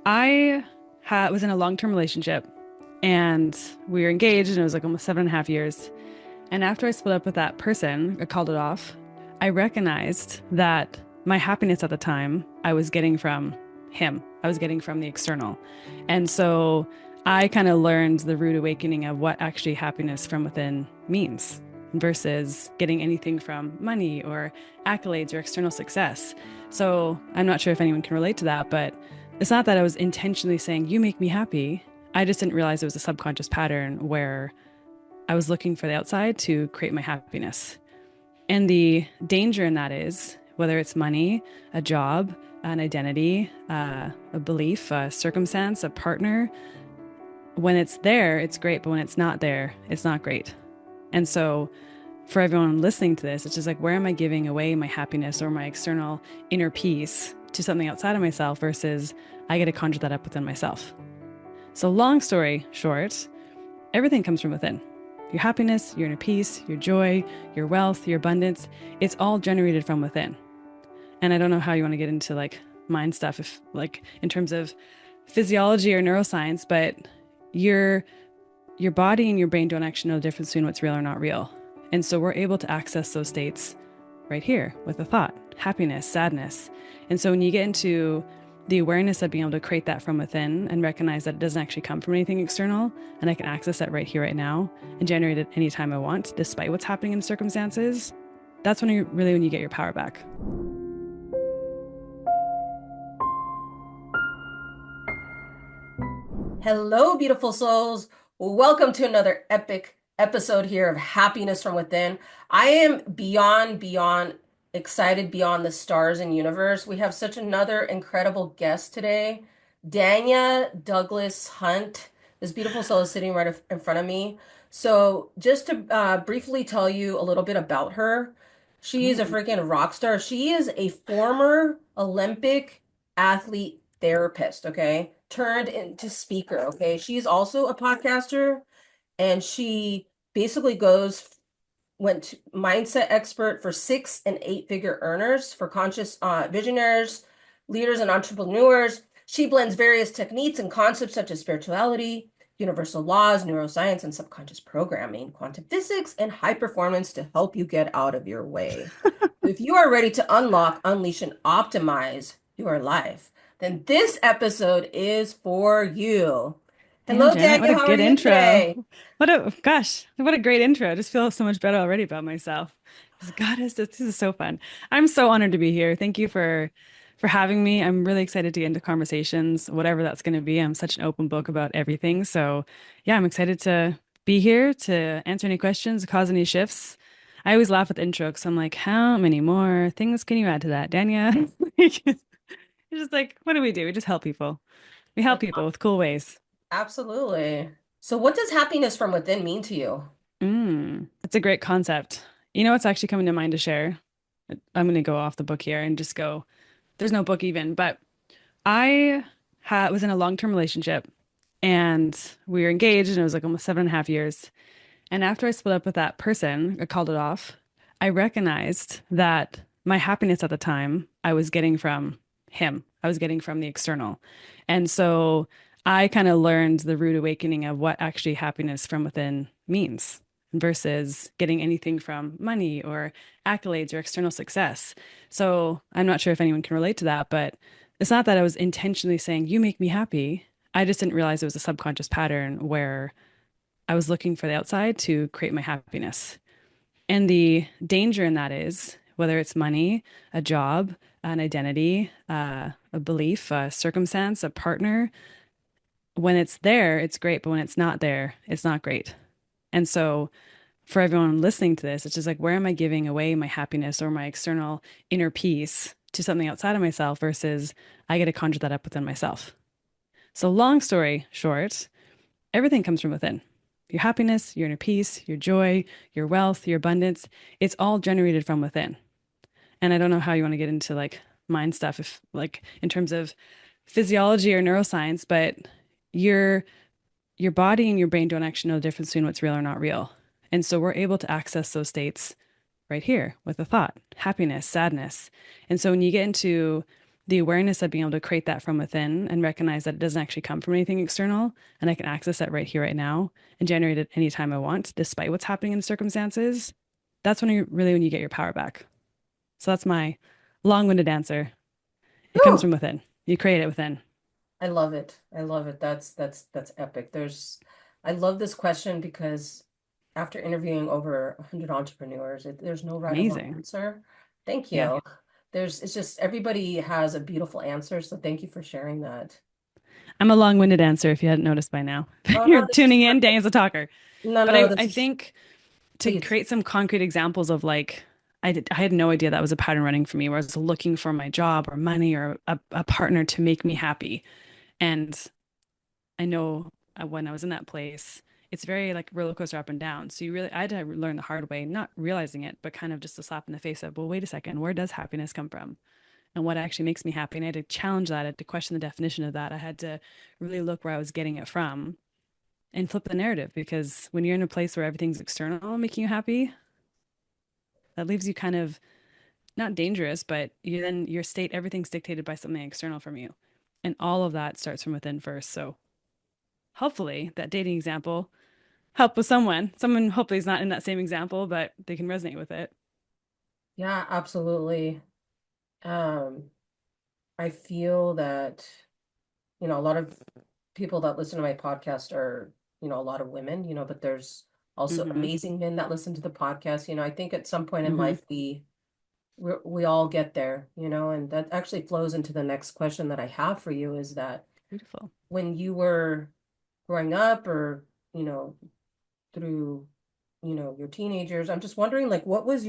I was in a long-term relationship and we were engaged and it was like almost 7.5 years. And after I split up with that person, I called it off. I recognized that my happiness at the time I was getting from him. I was getting from the external. And so I kind of learned the rude awakening of what actually happiness from within means versus getting anything from money or accolades or external success. So I'm not sure if anyone can relate to that, but it's not that I was intentionally saying, you make me happy. I just didn't realize it was a subconscious pattern where I was looking for the outside to create my happiness. And the danger in that is whether it's money, a job, an identity, a belief, a circumstance, a partner, when it's there, it's great. But when it's not there, it's not great. And so for everyone listening to this, it's just like, where am I giving away my happiness or my external inner peace to something outside of myself versus I get to conjure that up within myself? So, long story short, everything comes from within. Your happiness, your inner peace, your joy, your wealth, your abundance, it's all generated from within. And I don't know how you want to get into like mind stuff, if like in terms of physiology or neuroscience, but your your body and your brain don't actually know the difference between what's real or not real. And so we're able to access those states right here with a thought, happiness, sadness. And so when you get into the awareness of being able to create that from within and recognize that it doesn't actually come from anything external, and I can access that right here, right now, and generate it anytime I want, despite what's happening in circumstances, that's when you get your power back. Hello, beautiful souls. Welcome to another epic episode here of Happiness from Within. I am beyond excited beyond the stars and universe. We have such another incredible guest today, Danya Douglass Hunt. This beautiful soul is sitting right in front of me. So, just to briefly tell you a little bit about her, she is a Ooh. freaking rock star. She is a former Olympic athlete therapist, okay? Turned into speaker, okay? She's also a podcaster and she basically went to mindset expert for 6 and 8 figure earners, for conscious visionaries, leaders, and entrepreneurs. She blends various techniques and concepts such as spirituality, universal laws, neuroscience, and subconscious programming, quantum physics, and high performance to help you get out of your way. If you are ready to unlock, unleash, and optimize your life, then this episode is for you. Damn, Hello, Janet, what Daniel. a How are good you intro. today? What a great intro. I just feel so much better already about myself. This is so fun. I'm so honored to be here. Thank you for having me. I'm really excited to get into conversations, whatever that's going to be. I'm such an open book about everything. So, yeah, I'm excited to be here to answer any questions, cause any shifts. I always laugh at the intro because I'm like, how many more things can you add to that, Danya? It's just like, what do we do? We just help people. We help people with cool ways. Absolutely. So, what does happiness from within mean to you? That's a great concept. You know what's actually coming to mind to share? I'm going to go off the book here and just go, there's no book even, but I was in a long-term relationship and we were engaged and it was like almost 7.5 years. And after I split up with that person, I called it off. I recognized that my happiness at the time I was getting from him. I was getting from the external. And so I kind of learned the rude awakening of what actually happiness from within means versus getting anything from money or accolades or external success. So I'm not sure if anyone can relate to that, but it's not that I was intentionally saying, you make me happy. I just didn't realize it was a subconscious pattern where I was looking for the outside to create my happiness. And the danger in that is whether it's money, a job, an identity, a belief, a circumstance, a partner, when it's there, it's great. But when it's not there, it's not great. And so for everyone listening to this, it's just like, where am I giving away my happiness or my external inner peace to something outside of myself versus I get to conjure that up within myself? So, long story short, everything comes from within. Your happiness, your inner peace, your joy, your wealth, your abundance, it's all generated from within. And I don't know how you want to get into like mind stuff, if like in terms of physiology or neuroscience, but your your body and your brain don't actually know the difference between what's real or not real. And so we're able to access those states right here with a thought, happiness, sadness. And so when you get into the awareness of being able to create that from within and recognize that it doesn't actually come from anything external and I can access that right here, right now and generate it anytime I want, despite what's happening in the circumstances, that's when you really when you get your power back. So that's my long-winded answer. It comes Whew. from within. You create it within. I love it. I love it. That's epic. I love this question because after interviewing over 100 entrepreneurs, there's no right or wrong Amazing. answer. Thank Yeah. you. It's just everybody has a beautiful answer, so thank you for sharing that. I'm a long-winded answer if you hadn't noticed by now. Oh You're no, this is tuning in, perfect. Danny's a talker. No, But no, I this is think to please. create some concrete examples of like I had no idea that was a pattern running for me where I was looking for my job or money or a partner to make me happy. And I know when I was in that place, it's very like roller coaster up and down. So I had to learn the hard way, not realizing it, but kind of just a slap in the face of, well, wait a second, where does happiness come from? And what actually makes me happy? And I had to challenge that. I had to question the definition of that. I had to really look where I was getting it from and flip the narrative because when you're in a place where everything's external making you happy, that leaves you kind of not dangerous, but your state, everything's dictated by something external from you. And all of that starts from within first. So hopefully that dating example help with someone. Someone hopefully is not in that same example, but they can resonate with it. Yeah, absolutely. Um, I feel that, a lot of people that listen to my podcast are, a lot of women, but there's also Mm-hmm. amazing men that listen to the podcast. I think at some point in Mm-hmm. life we all get there, and that actually flows into the next question that I have for you is that Beautiful. when you were growing up or, through, your teenagers, I'm just wondering like what was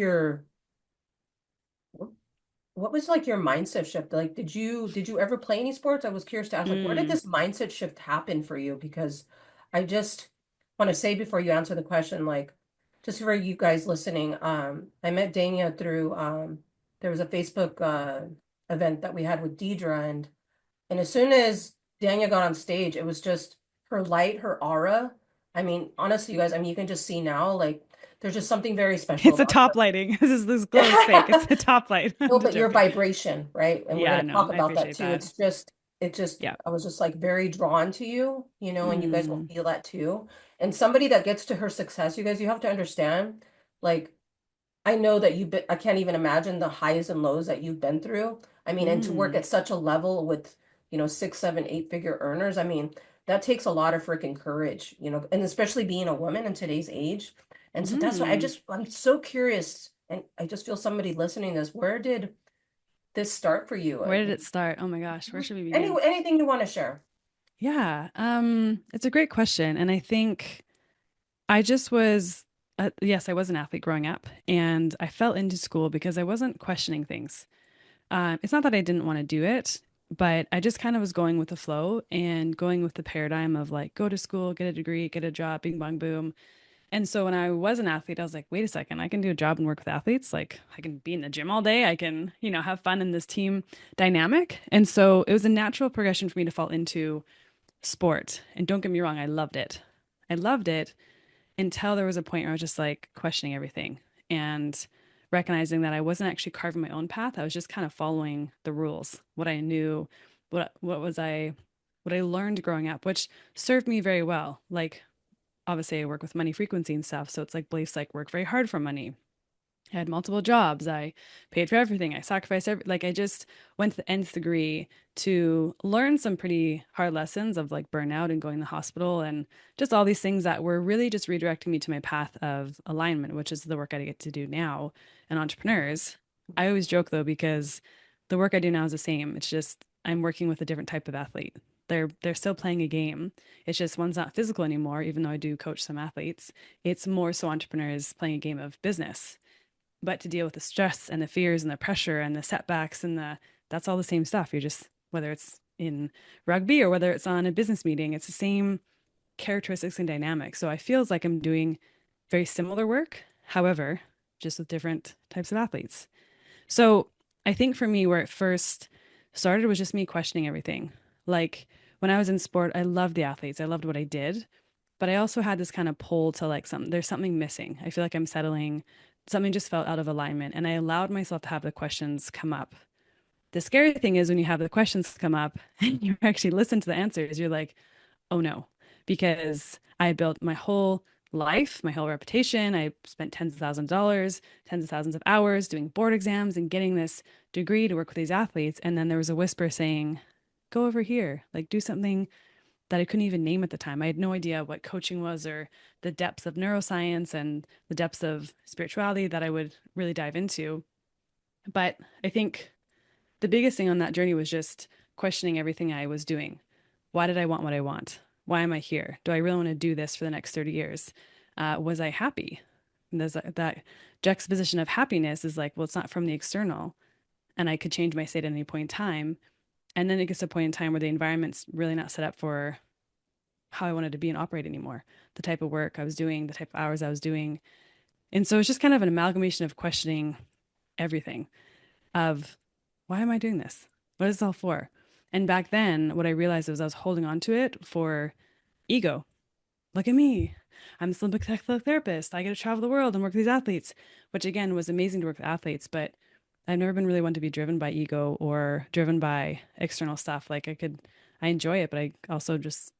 like your mindset shift? Like, did you ever play any sports? I was curious to ask, like, where did Mm. this mindset shift happen for you? Because I just want to say before you answer the question, like, just for you guys listening, I met Dania through there was a Facebook event that we had with Deidre, and as soon as Danya got on stage, it was just her light, her aura. I mean, honestly, you guys, I mean, you can just see now, like, there's just something very special It's a about top lighting. This glow is fake. It's her. a top light. I'm No, just but your joking. vibration, right? And we're Yeah, going to no, talk I about that appreciate too. that. Yeah. I was just like very drawn to you, and you guys will Mm. feel that too. And somebody that gets to her success, you guys, you have to understand, like, I know that I can't even imagine the highs and lows that you've been through. I mean, and to work Mm. at such a level with, six, seven, eight-figure earners, I mean, that takes a lot of freaking courage, and especially being a woman in today's age. And so that's why Mm. I'm so curious, and I just feel somebody listening to this, where did this start for you? Where did it start? Oh my gosh, where should we begin? Anything you want to share? Yeah, it's a great question. And I think I just was, yes, I was an athlete growing up, and I fell into school because I wasn't questioning things. It's not that I didn't want to do it, but I just kind of was going with the flow and going with the paradigm of like, go to school, get a degree, get a job, bing, bong, boom. And so when I was an athlete, I was like, wait a second, I can do a job and work with athletes. Like, I can be in the gym all day. I can, have fun in this team dynamic. And so it was a natural progression for me to fall into sport. And don't get me wrong, I loved it. I loved it until there was a point where I was just like questioning everything and recognizing that I wasn't actually carving my own path. I was just kind of following the rules, what I knew, what I learned growing up, which served me very well. Like obviously I work with money frequency and stuff, so it's like beliefs like work very hard for money. I had multiple jobs. I paid for everything. I sacrificed like I just went to the nth degree to learn some pretty hard lessons of like burnout and going to the hospital and just all these things that were really just redirecting me to my path of alignment, which is the work I get to do now and entrepreneurs. I always joke though, because the work I do now is the same. It's just I'm working with a different type of athlete. They're still playing a game. It's just one's not physical anymore, even though I do coach some athletes. It's more so entrepreneurs playing a game of business, but to deal with the stress and the fears and the pressure and the setbacks and that's all the same stuff. You're just whether it's in rugby or whether it's on a business meeting, it's the same characteristics and dynamics. So I feels like I'm doing very similar work, however, just with different types of athletes. So I think for me, where it first started was just me questioning everything. Like when I was in sport, I loved the athletes. I loved what I did, but I also had this kind of pull to like there's something missing. I feel like I'm settling. Something just felt out of alignment. And I allowed myself to have the questions come up. The scary thing is when you have the questions come up and you actually listen to the answers, you're like, oh no, because I built my whole life, my whole reputation. I spent tens of thousands of dollars, tens of thousands of hours doing board exams and getting this degree to work with these athletes. And then there was a whisper saying, go over here, like do something that I couldn't even name at the time. I had no idea what coaching was or the depths of neuroscience and the depths of spirituality that I would really dive into. But I think the biggest thing on that journey was just questioning everything I was doing. Why did I want what I want? Why am I here? Do I really want to do this for the next 30 years? Was I happy? And there's that juxtaposition of happiness is like, well, it's not from the external, and I could change my state at any point in time. And then it gets to a point in time where the environment's really not set up for how I wanted to be and operate anymore, the type of work I was doing, the type of hours I was doing. And so it's just kind of an amalgamation of questioning everything of why am I doing this? What is this all for? And back then, what I realized was I was holding on to it for ego. Look at me. I'm this Olympic therapist. I get to travel the world and work with these athletes, which again was amazing to work with athletes, but I've never been really one to be driven by ego or driven by external stuff. Like I enjoy it, but I also just,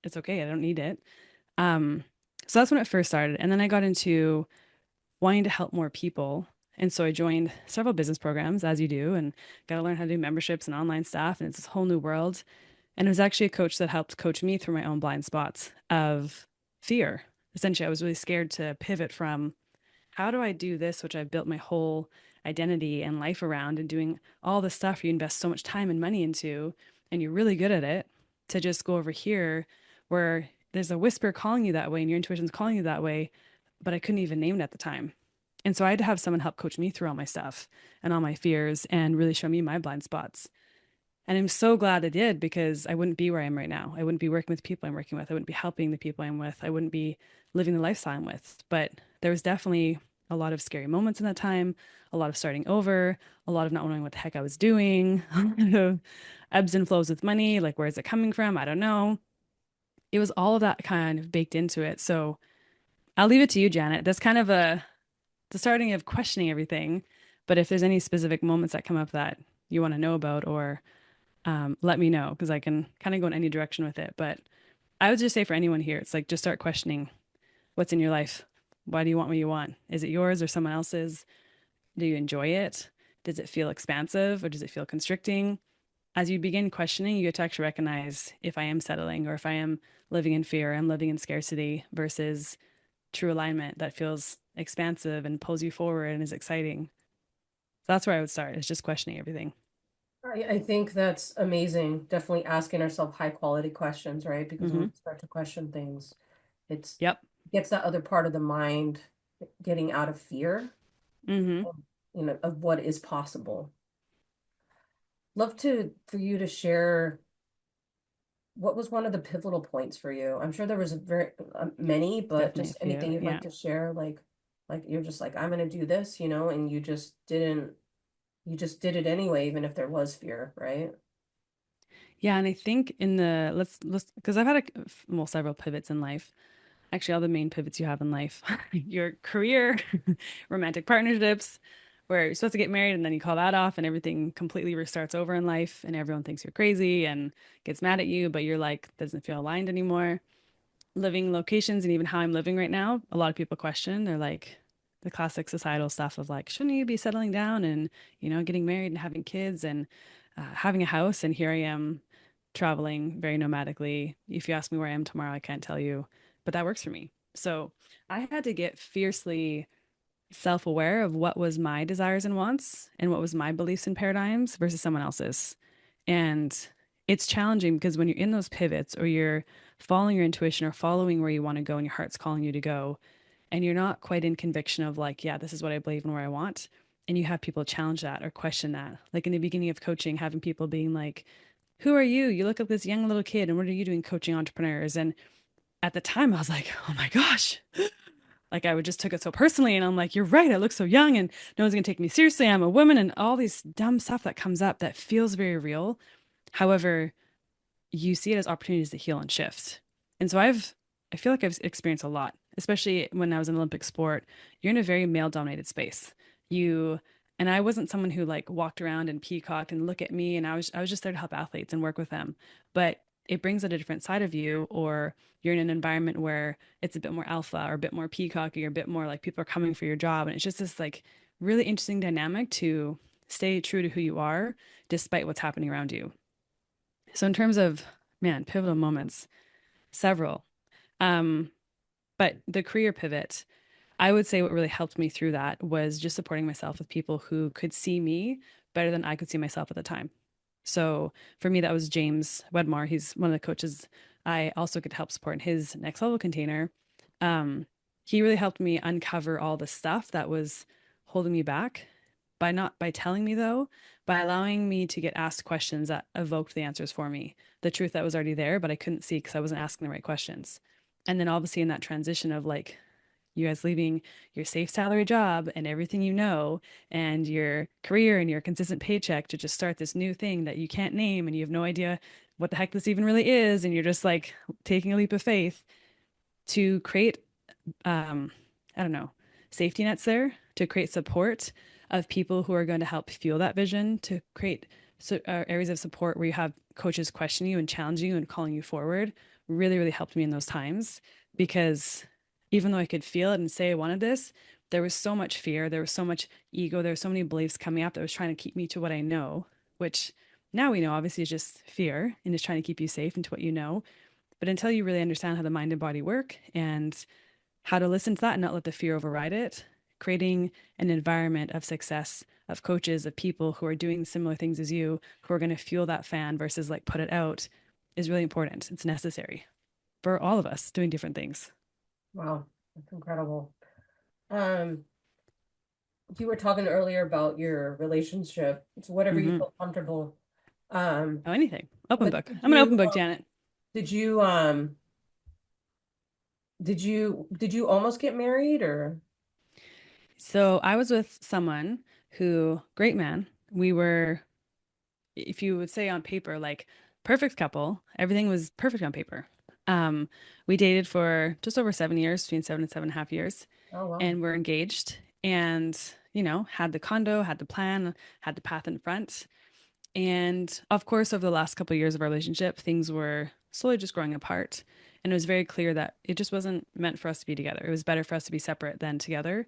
it's okay. I don't need it. Um, so that's when it first started. And then I got into wanting to help more people. And so I joined several business programs, as you do, and got to learn how to do memberships and online stuff. And it's this whole new world. And it was actually a coach that helped coach me through my own blind spots of fear. Essentially, I was really scared to pivot from how do I do this, which I've built my whole identity and life around and doing all the stuff you invest so much time and money into, and you're really good at it, to just go over here where there's a whisper calling you that way and your intuition's calling you that way, but I couldn't even name it at the time. And so I had to have someone help coach me through all my stuff and all my fears and really show me my blind spots. And I'm so glad I did because I wouldn't be where I am right now. I wouldn't be working with the people I'm working with. I wouldn't be helping the people I'm with. I wouldn't be living the lifestyle I'm with. But there was definitely a lot of scary moments in that time, a lot of starting over, a lot of not knowing what the heck I was doing, a lot of ebbs and flows with money. Like, where is it coming from? I don't know. It was all of that kind of baked into it. So I'll leave it to you, Janet. That's kind of the starting of questioning everything. But if there's any specific moments that come up that you want to know about or let me know because I can kind of go in any direction with it. But I would just say for anyone here, it's like just start questioning what's in your life. Why do you want what you want? Is it yours or someone else's? Do you enjoy it? Does it feel expansive or does it feel constricting? As you begin questioning, you get to actually recognize if I am settling or if I am living in fear, I'm living in scarcity versus true alignment that feels expansive and pulls you forward and is exciting. So that's where I would start, is just questioning everything. I think that's amazing. Definitely asking ourselves high quality questions, right? Because when Mm-hmm. we start to question things, it's Yep. gets that other part of the mind getting out of fear, Mm-hmm. of, of what is possible. Love to for you to share what was one of the pivotal points for you. I'm sure there was a very many, but Definitely a just anything few. you'd like Yeah. to share, like you're just like I'm gonna do this, and you just did it anyway, even if there was fear, right? Yeah, and I think in the let's because I've had well several pivots in life. Actually, all the main pivots you have in life, your career, romantic partnerships, where you're supposed to get married and then you call that off and everything completely restarts over in life and everyone thinks you're crazy and gets mad at you, but you're like doesn't feel aligned anymore. Living locations and even how I'm living right now, a lot of people question. They're like the classic societal stuff of like, shouldn't you be settling down and, getting married and having kids and having a house? And here I am traveling very nomadically. If you ask me where I am tomorrow, I can't tell you, but that works for me. So I had to get fiercely self aware of what was my desires and wants and what was my beliefs and paradigms versus someone else's. And it's challenging because when you're in those pivots or you're following your intuition or following where you want to go and your heart's calling you to go, and you're not quite in conviction of like, yeah, this is what I believe and where I want. And you have people challenge that or question that. Like in the beginning of coaching, having people being like, who are you? You look like this young little kid, and what are you doing coaching entrepreneurs? And at the time, I was like, oh my gosh, like I would just took it so personally. And I'm like, you're right. I look so young and no one's going to take me seriously. I'm a woman and all these dumb stuff that comes up that feels very real. However, you see it as opportunities to heal and shift. And so I feel like I've experienced a lot, especially when I was in Olympic sport. You're in a very male dominated space. You And I wasn't someone who like walked around and peacocked and look at me. And I was just there to help athletes and work with them. But it brings out a different side of you, or you're in an environment where it's a bit more alpha or a bit more peacocky or a bit more like people are coming for your job. And it's just this like really interesting dynamic to stay true to who you are despite what's happening around you. So in terms of, man, pivotal moments, several. Um, but the career pivot, I would say what really helped me through that was just supporting myself with people who could see me better than I could see myself at the time. So for me, that was James Wedmore. He's one of the coaches I also could help support in his next level container. He really helped me uncover all the stuff that was holding me back by telling me though, by allowing me to get asked questions that evoked the answers for me, the truth that was already there, but I couldn't see because I wasn't asking the right questions. And then obviously in that transition of like you guys leaving your safe salary job and everything you know and your career and your consistent paycheck to just start this new thing that you can't name and you have no idea what the heck this even really is and you're just like taking a leap of faith to create um I don't know, safety nets there to create support of people who are going to help fuel that vision, to create areas of support where you have coaches questioning you and challenging you and calling you forward really, really helped me in those times because even though I could feel it and say I wanted this, there was so much fear, there was so much ego, there were so many beliefs coming up that was trying to keep me to what I know, which now we know obviously is just fear and is trying to keep you safe into what you know. But until you really understand how the mind and body work and how to listen to that and not let the fear override it, creating an environment of success, of coaches, of people who are doing similar things as you, who are going to fuel that fan versus like put it out is really important. It's necessary for all of us doing different things. Wow, that's incredible. Um, you were talking earlier about your relationship. It's whatever you Mm-hmm. feel comfortable. Um, Oh, anything. Open but book. I'm an open book, Janet. did you did you almost get married or So I was with someone who, great man. We were, if you would say on paper, like perfect couple. Everything was perfect on paper. Um, we dated for just over 7 years, between 7 and 7.5 years, oh wow. and we're engaged. And had the condo, had the plan, had the path in front. And of course, over the last couple of years of our relationship, things were slowly just growing apart. And it was very clear that it just wasn't meant for us to be together. It was better for us to be separate than together.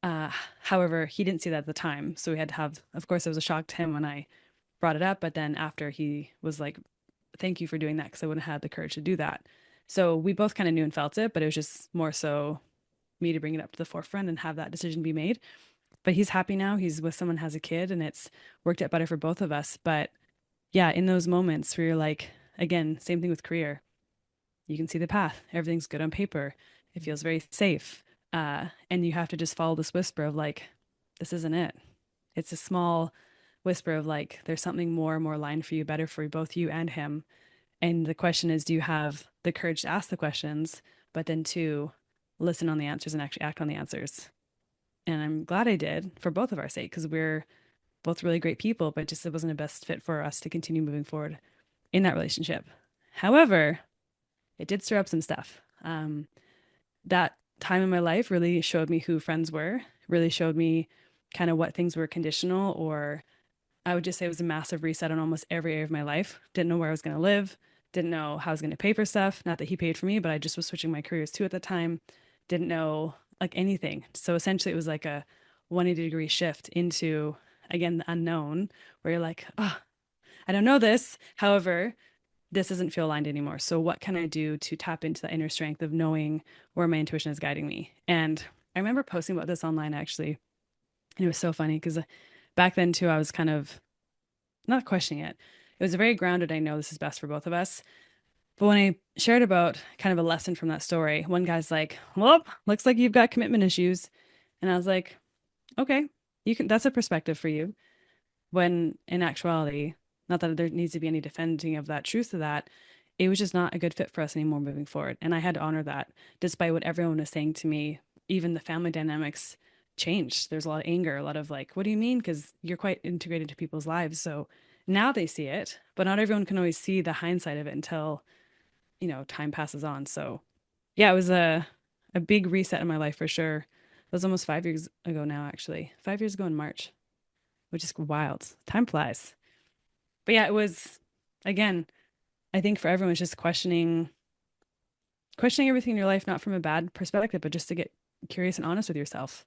Uh, However, he didn't see that at the time. So we had to have, of course, it was a shock to him when I brought it up. But then after he was like, thank you for doing that because I wouldn't have had the courage to do that. So we both kind of knew and felt it, but it was just more so me to bring it up to the forefront and have that decision be made. But he's happy now. He's with someone, has a kid, and it's worked out better for both of us. But yeah, in those moments where you're like, again, same thing with career, you can see the path. Everything's good on paper. It feels very safe. And you have to just follow this whisper of like, this isn't it. It's a small whisper of like, there's something more aligned for you, better for both you and him. And the question is, do you have the courage to ask the questions, but then to listen on the answers and actually act on the answers? And I'm glad I did for both of our sake because we're both really great people, but just it wasn't a best fit for us to continue moving forward in that relationship. However, it did stir up some stuff. That time in my life really showed me who friends were, really showed me kind of what things were conditional, or I would just say it was a massive reset on almost every area of my life. Didn't know where I was going to live, didn't know how I was going to pay for stuff. Not that he paid for me, but I just was switching my careers too at the time. Didn't know like anything. So essentially, it was like a 180-degree shift into, again, the unknown, where you're like, oh, I don't know this. However, this doesn't feel aligned anymore. So what can I do to tap into the inner strength of knowing where my intuition is guiding me? And I remember posting about this online actually. And it was so funny because back then too, I was kind of not questioning it. It was a very grounded, I know this is best for both of us. But when I shared about kind of a lesson from that story, one guy's like, well, looks like you've got commitment issues. And I was like, okay, you can, that's a perspective for you. When in actuality, not that there needs to be any defending of that truth of that, it was just not a good fit for us anymore moving forward. And I had to honor that despite what everyone was saying to me. Even the family dynamics changed. There's a lot of anger, a lot of like, what do you mean? Because you're quite integrated into people's lives. So now they see it, but not everyone can always see the hindsight of it until, time passes on. So yeah, it was a big reset in my life for sure. It was almost 5 years ago now, actually. 5 years ago in March. which is wild. Time flies. But yeah, it was, again, I think for everyone, it's just questioning everything in your life, not from a bad perspective, but just to get curious and honest with yourself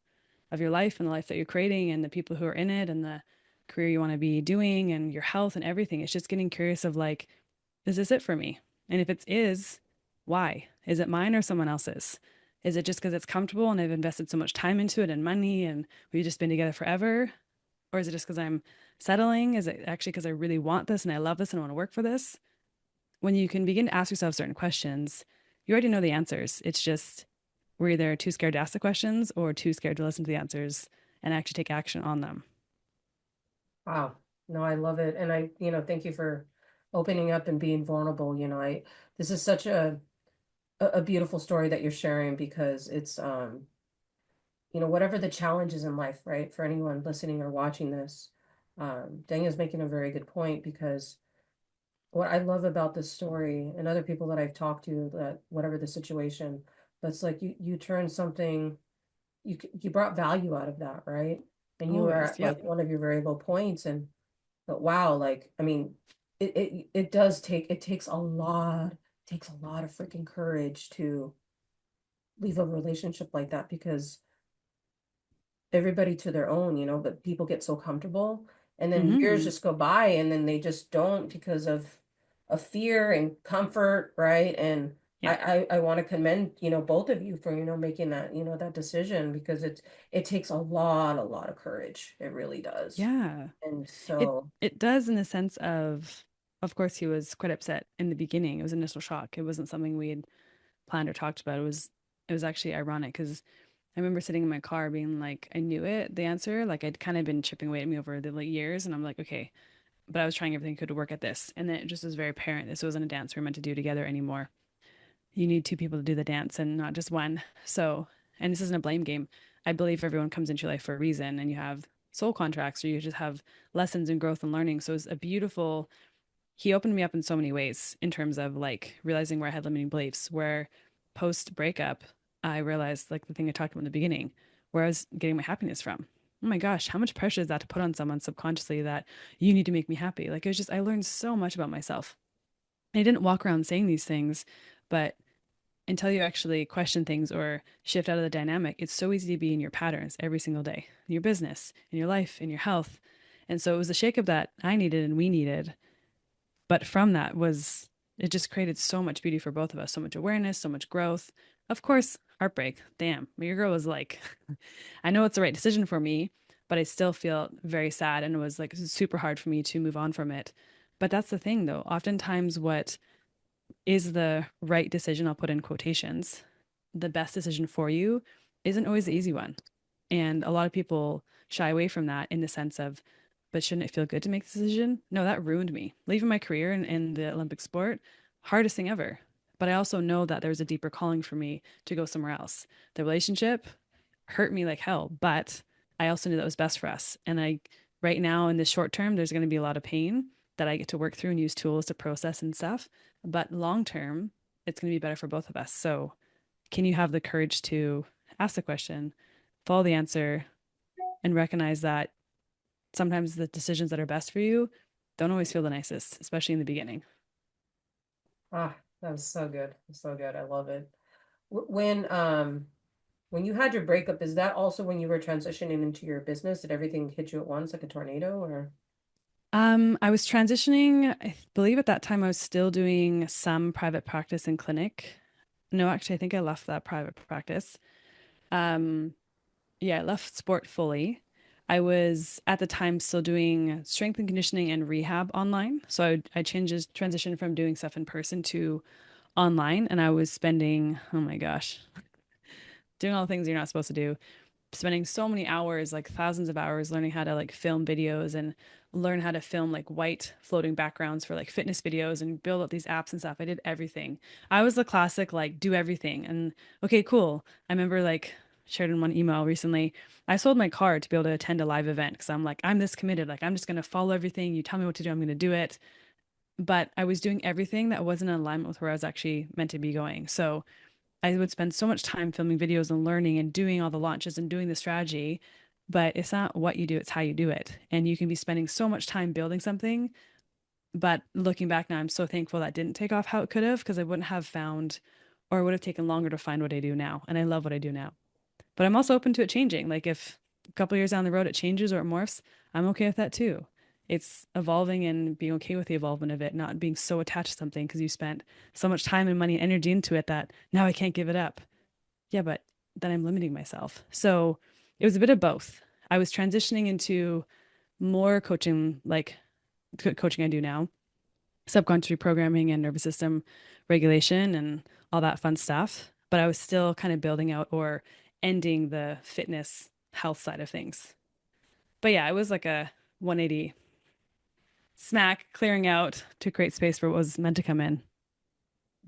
of your life and the life that you're creating and the people who are in it and the career you want to be doing and your health and everything. It's just getting curious of like, is this it for me? And if it is, why? Is it mine or someone else's? Is it just because it's comfortable and I've invested so much time into it and money and we've just been together forever? Or is it just because I'm settling? Is it actually because I really want this and I love this and I want to work for this? When you can begin to ask yourself certain questions, you already know the answers. It's just we're either too scared to ask the questions or too scared to listen to the answers and actually take action on them. Wow. No, I love it. And thank you for opening up and being vulnerable. This is such a beautiful story that you're sharing because it's whatever the challenges in life, right? For anyone listening or watching this, Danya's making a very good point because what I love about this story and other people that I've talked to that whatever the situation, but it's like you turn something you brought value out of that, right? And you were Always. at Yep. like one of your very low points and but wow, like I mean, it does take it takes a lot of freaking courage to leave a relationship like that because everybody to their own, but people get so comfortable and then years Mm-hmm. just go by and then they just don't because of fear and comfort, right? And Yep. I want to commend, both of you for, making that, that decision because it takes a lot of courage. It really does. Yeah. And It so, it does in the sense of course he was quite upset in the beginning. It was initial shock. It wasn't something we had planned or talked about. It was actually ironic because I remember sitting in my car being like, I knew it, the answer. Like I'd kind of been chipping away at me over the like years, and I'm like, okay, but I was trying everything I could to work at this. And then it just was very apparent this wasn't a dance we were meant to do together anymore. You need two people to do the dance and not just one. So, and this isn't a blame game. I believe everyone comes into your life for a reason and you have soul contracts or you just have lessons and growth and learning. So it's a beautiful, he opened me up in so many ways in terms of like realizing where I had limiting beliefs, where post breakup, I realized like the thing I talked about in the beginning, where I was getting my happiness from. Oh my gosh, how much pressure is that to put on someone subconsciously that you need to make me happy? Like it was just, I learned so much about myself. I didn't walk around saying these things, but until you actually question things or shift out of the dynamic, it's so easy to be in your patterns every single day, in your business, in your life, in your health. And so it was a shakeup that I needed and we needed. But from that was it just created so much beauty for both of us, so much awareness, so much growth. Of course, heartbreak. Damn, your girl was like, I know it's the right decision for me, but I still feel very sad and it was like super hard for me to move on from it. But that's the thing though. Oftentimes what is the right decision, I'll put in quotations, the best decision for you isn't always the easy one. And a lot of people shy away from that in the sense of, but shouldn't it feel good to make the decision? No, that ruined me. Leaving my career in the Olympic sport, hardest thing ever. But I also know that there's a deeper calling for me to go somewhere else. The relationship hurt me like hell, but I also knew that was best for us. And right now in the short term, there's going to be a lot of pain that I get to work through and use tools to process and stuff. But long term, it's going to be better for both of us. So, can you have the courage to ask the question, follow the answer, and recognize that sometimes the decisions that are best for you don't always feel the nicest, especially in the beginning? ah, that was so good. So good. I love it. When you had your breakup, is that also when you were transitioning into your business? Did everything hit you at once like a tornado or? I was transitioning. I believe at that time I was still doing some private practice and clinic. No, actually, I think I left that private practice. Um, yeah, I left sport fully. I was at the time still doing strength and conditioning and rehab online. So I changed transition from doing stuff in person to online, and I was spending, oh my gosh, doing all the things you're not supposed to do, spending so many hours, like thousands of hours, learning how to like film videos and learn how to film like white floating backgrounds for like fitness videos and build out these apps and stuff. I did everything. I was the classic like do everything. And okay, cool. I remember like shared in one email recently. I sold my car to be able to attend a live event because I'm like, I'm this committed. Like I'm just gonna follow everything. You tell me what to do, I'm gonna do it. But I was doing everything that wasn't in alignment with where I was actually meant to be going. So I would spend so much time filming videos and learning and doing all the launches and doing the strategy, but it's not what you do, it's how you do it. And you can be spending so much time building something, but looking back now, I'm so thankful that didn't take off how it could have because I wouldn't have found or it would have taken longer to find what I do now. And I love what I do now. But I'm also open to it changing. Like if a couple years down the road it changes or it morphs, I'm okay with that too. It's evolving and being okay with the evolvement of it, not being so attached to something because you spent so much time and money and energy into it that now I can't give it up. Yeah, but then I'm limiting myself. So it was a bit of both. I was transitioning into more coaching, like coaching I do now, subconscious reprogramming and nervous system regulation and all that fun stuff. But I was still kind of building out or ending the fitness health side of things. But yeah, it was like a 180 smack clearing out to create space for what was meant to come in.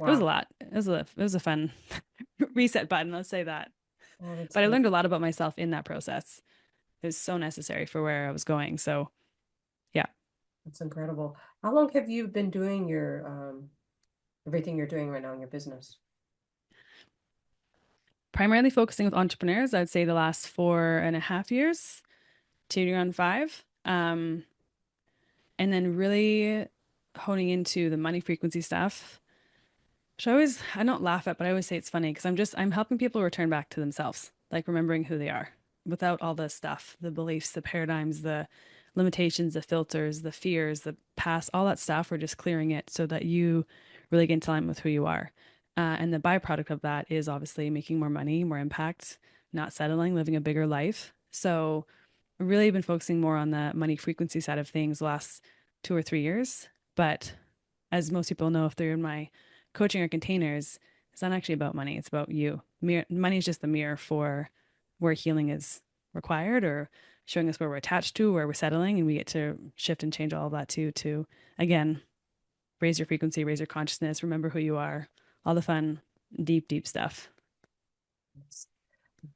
It was a Wow. lot. It was a fun reset button, let's say that. Oh, that's But I great. learned a lot about myself in that process. It was so necessary for where I was going. So yeah, That's incredible. How long have you been doing your everything you're doing right now in your business? primarily focusing with entrepreneurs, I'd say the last 4.5 years, tutoring on five. And then really honing into the money frequency stuff, which I don't laugh at, but I always say it's funny because I'm helping people return back to themselves, like remembering who they are without all the stuff, the beliefs, the paradigms, the limitations, the filters, the fears, the past, all that stuff. We're just clearing it so that you really get into line with who you are. And the byproduct of that is obviously making more money, more impact, not settling, living a bigger life. So I've really been focusing more on the money frequency side of things the last 2 or 3 years. But as most people know, if they're in my coaching or containers, it's not actually about money. It's about you. Money is just the mirror for where healing is required or showing us where we're attached to, where we're settling. And we get to shift and change all of that too, to again, raise your frequency, raise your consciousness, remember who you are, all the fun, deep, deep stuff. It's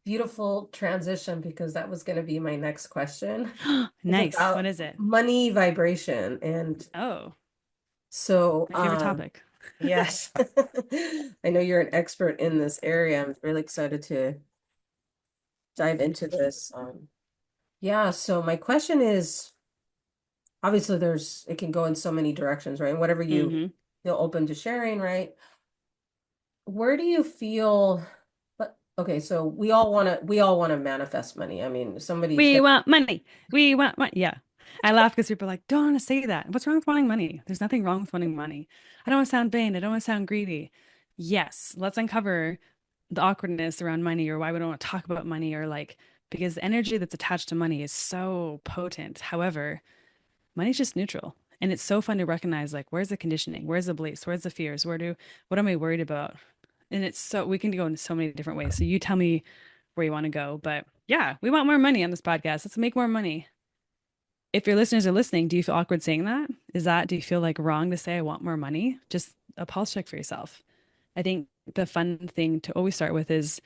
beautiful transition because that was going to be my next question. It's Nice. What about is it? money vibration. And Oh, so, my favorite topic. yes, I know you're an expert in this area. I'm really excited to dive into this. Yeah, so my question is, obviously it can go in so many directions, right? And whatever you Mm-hmm. feel open to sharing, right? Where do you feel, but okay, so we all want to manifest money. I mean, somebody's We gonna, want money. We want money. Yeah. I laugh because people are like, don't want to say that. What's wrong with wanting money? There's nothing wrong with wanting money. I don't want to sound vain. I don't want to sound greedy. Yes, let's uncover the awkwardness around money or why we don't want to talk about money or like, because the energy that's attached to money is so potent. However, money's just neutral. And it's so fun to recognize like, where's the conditioning? Where's the beliefs? Where's the fears? What am I worried about? And we can go in so many different ways. So you tell me where you want to go. But yeah, we want more money on this podcast. Let's make more money. If your listeners are listening, do you feel awkward saying that? Do you feel like wrong to say I want more money? Just a pulse check for yourself. I think the fun thing to always start with is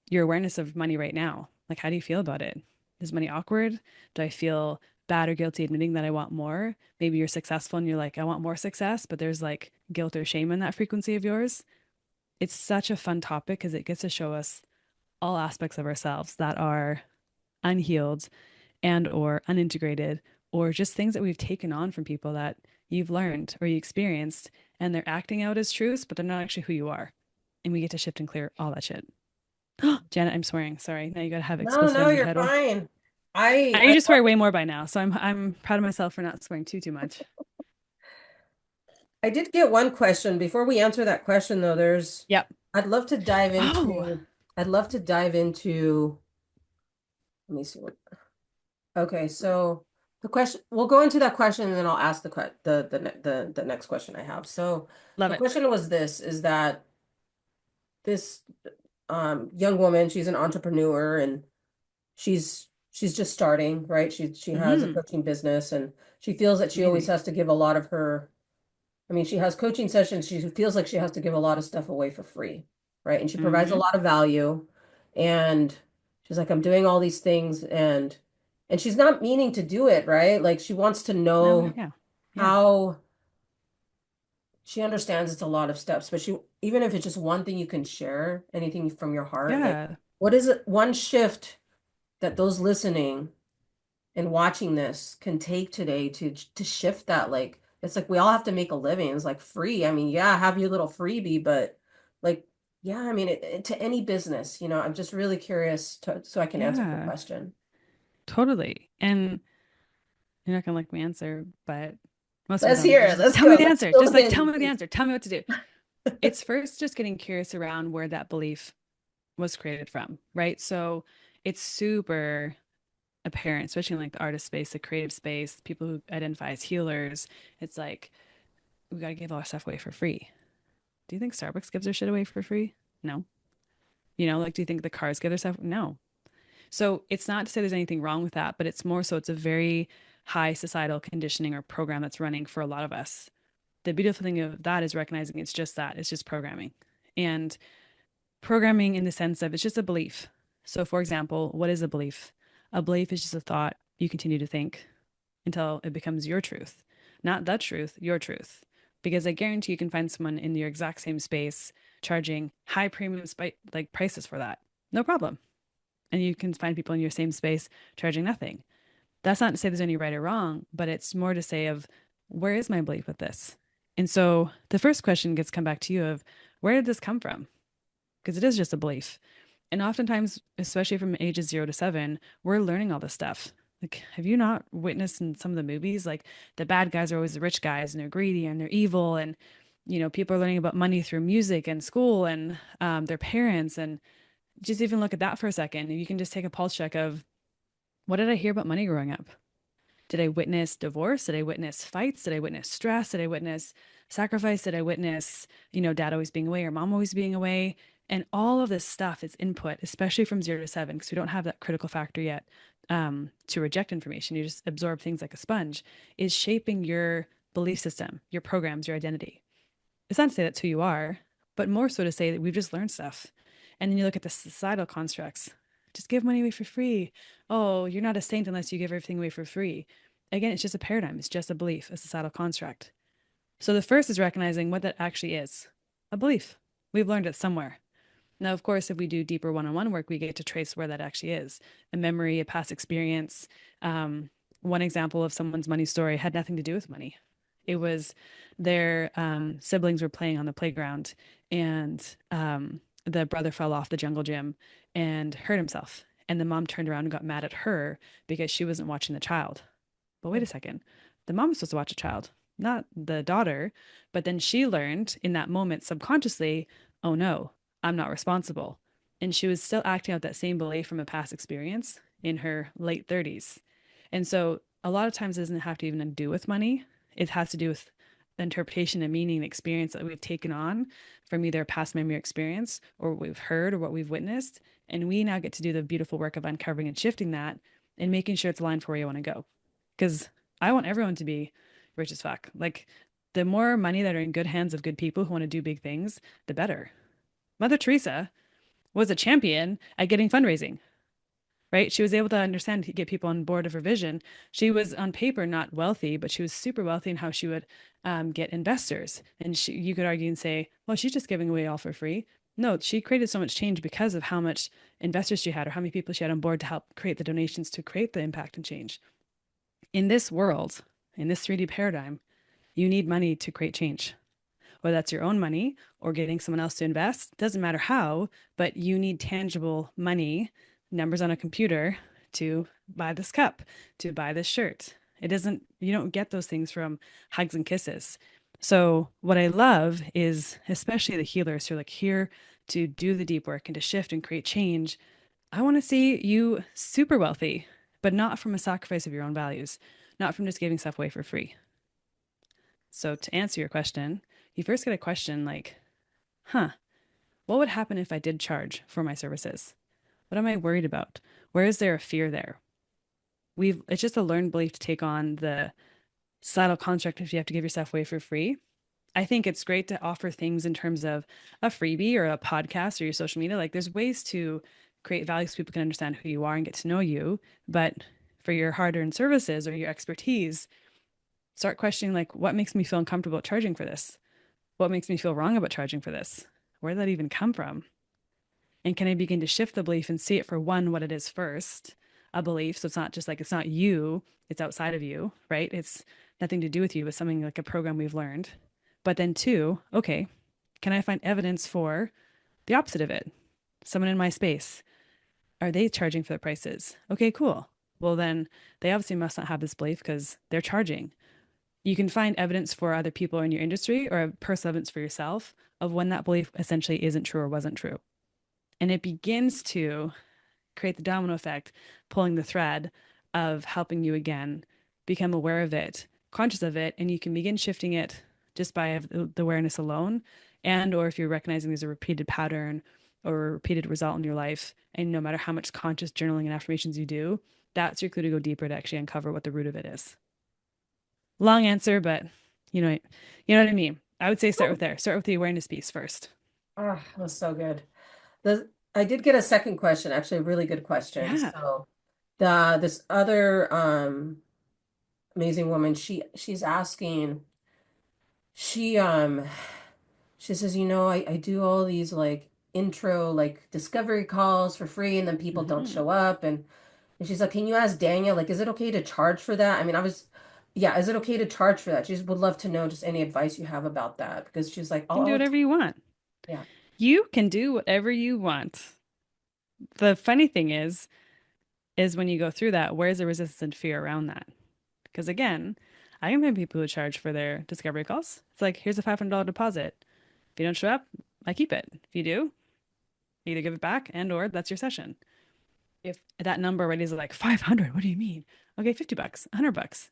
your awareness of money right now. Like, how do you feel about it? Is money awkward? Do I feel bad or guilty admitting that I want more? Maybe you're successful and you're like, I want more success, but there's like guilt or shame in that frequency of yours. It's such a fun topic because it gets to show us all aspects of ourselves that are unhealed and or unintegrated or just things that we've taken on from people that you've learned or you experienced and they're acting out as truths, but they're not actually who you are. And we get to shift and clear all that shit. Janet, I'm swearing. Sorry. Now you gotta have no, explicit no, on your you're title. fine. I I usually swear way more by now, so I'm proud of myself for not swearing too much. I did get one question. Before we answer that question though, Yep. I'd love to dive Oh, into I'd love to dive into let me see what okay, so the question we'll go into that question and then I'll ask the next question I have. So love the it. question was this is that this young woman, she's an entrepreneur and she's just starting, right? She has a Mm-hmm. coaching business and she feels that she always Amazing. has to give a lot of her I mean, she has coaching sessions. She feels like she has to give a lot of stuff away for free, right? And she provides a Mm-hmm. lot of value. And she's like, I'm doing all these things and she's not meaning to do it, right? Like she wants to No, know yeah. Yeah. how she understands it's a lot of steps, but she even if it's just one thing you can share, anything from your heart, like Yeah. what is it one shift that those listening and watching this can take today to shift that. Like it's like we all have to make a living. It's like free. I mean, yeah, have your little freebie, but like yeah, I mean to any business, I'm just really curious so I can answer your Yeah, question. totally. And you're not gonna like my answer, but most people Let's don't. hear it. Just Let's tell me go. the Let's answer. fill Just it like tell in, me the please. answer. Tell me what to do. It's first just getting curious around where that belief was created from, right? So it's super apparent, especially in like the artist space, the creative space, people who identify as healers. It's like we got to give all our stuff away for free. Do you think Starbucks gives their shit away for free? No. Like, do you think the cars give their stuff? No. So it's not to say there's anything wrong with that, but it's more so it's a very high societal conditioning or program that's running for a lot of us. The beautiful thing of that is recognizing it's just that, it's just programming. And programming in the sense of it's just a belief. So, for example, what is a belief? A belief is just a thought you continue to think until it becomes your truth, not the truth, your truth. Because I guarantee you can find someone in your exact same space charging high premium like prices for that. No problem. And you can find people in your same space charging nothing. That's not to say there's any right or wrong, but it's more to say of where is my belief with this? And so the first question gets come back to you of where did this come from? Because it is just a belief. And oftentimes, especially from ages 0 to 7, we're learning all this stuff. Like, have you not witnessed in some of the movies, like the bad guys are always the rich guys and they're greedy and they're evil. And, people are learning about money through music and school and their parents. And just even look at that for a second. You can just take a pulse check of what did I hear about money growing up? Did I witness divorce? Did I witness fights? Did I witness stress? Did I witness sacrifice? Did I witness, dad always being away or mom always being away? And all of this stuff is input, especially from 0 to 7, because we don't have that critical factor yet to reject information. You just absorb things like a sponge, is shaping your belief system, your programs, your identity. It's not to say that's who you are, but more so to say that we've just learned stuff. And then you look at the societal constructs. Just give money away for free. Oh, you're not a saint unless you give everything away for free. Again, it's just a paradigm. It's just a belief, a societal construct. So the first is recognizing what that actually is, a belief. We've learned it somewhere. Now, of course, if we do deeper one-on-one work, we get to trace where that actually is, a memory, a past experience. One example of someone's money story had nothing to do with money. It was their siblings were playing on the playground, and the brother fell off the jungle gym and hurt himself. And the mom turned around and got mad at her because she wasn't watching the child. But wait a second, the mom was supposed to watch a child, not the daughter. But then she learned in that moment subconsciously, oh no, I'm not responsible. And she was still acting out that same belief from a past experience in her late 30s. And so a lot of times it doesn't have to even do with money. It has to do with the interpretation and meaning and experience that we've taken on from either a past memory experience or what we've heard or what we've witnessed. And we now get to do the beautiful work of uncovering and shifting that and making sure it's aligned for where you want to go. Because I want everyone to be rich as fuck. Like the more money that are in good hands of good people who want to do big things, the better. Mother Teresa was a champion at getting fundraising, right? She was able to understand to get people on board of her vision. She was on paper not wealthy, but she was super wealthy in how she would get investors. And you could argue and say, well, she's just giving away all for free. No, she created so much change because of how much investors she had or how many people she had on board to help create the donations to create the impact and change. In this world, in this 3D paradigm, you need money to create change. Whether that's your own money or getting someone else to invest, doesn't matter how, but you need tangible money, numbers on a computer to buy this cup, to buy this shirt. You don't get those things from hugs and kisses. So, what I love is, especially the healers who are like here to do the deep work and to shift and create change. I want to see you super wealthy, but not from a sacrifice of your own values, not from just giving stuff away for free. So, to answer your question, you first get a question like, huh, what would happen if I did charge for my services? What am I worried about? Where is there a fear there? It's just a learned belief to take on the subtle construct if you have to give yourself away for free. I think it's great to offer things in terms of a freebie or a podcast or your social media. Like there's ways to create value so people can understand who you are and get to know you. But for your hard-earned services or your expertise, start questioning like, what makes me feel uncomfortable charging for this? What makes me feel wrong about charging for this? Where did that even come from? And can I begin to shift the belief and see it for one, what it is first? a belief. So it's not just like it's not you, it's outside of you, right? It's nothing to do with you, but something like a program we've learned. But then two, okay, can I find evidence for the opposite of it? Someone in my space, are they charging for the prices? Okay, cool. Well, then they obviously must not have this belief because they're charging. You can find evidence for other people in your industry or personal evidence for yourself of when that belief essentially isn't true or wasn't true. And it begins to create the domino effect, pulling the thread of helping you again become aware of it, conscious of it, and you can begin shifting it just by the awareness alone. And or if you're recognizing there's a repeated pattern or a repeated result in your life, and no matter how much conscious journaling and affirmations you do, that's your clue to go deeper to actually uncover what the root of it is. Long answer, but you know, you know what I mean. I would say start with there. Start with the awareness piece first. Ah, that was so good. I did get a second question, actually a really good question. Yeah. So this other amazing woman, she's asking, she she says, I do all these like intro like discovery calls for free and then people don't Mm-hmm. show up and she's like, can you ask Danya, like, is it okay to charge for that? I mean, yeah, is it okay to charge for that? She just would love to know just any advice you have about that because she's like, You can do whatever you want. yeah. You can do whatever you want. The funny thing is when you go through that, where's the resistance and fear around that? Because again, I can find people who charge for their discovery calls. It's like, here's a $500 deposit. If you don't show up, I keep it. If you do, either give it back and or that's your session. If that number already is like 500, what do you mean? Okay, $50, $100.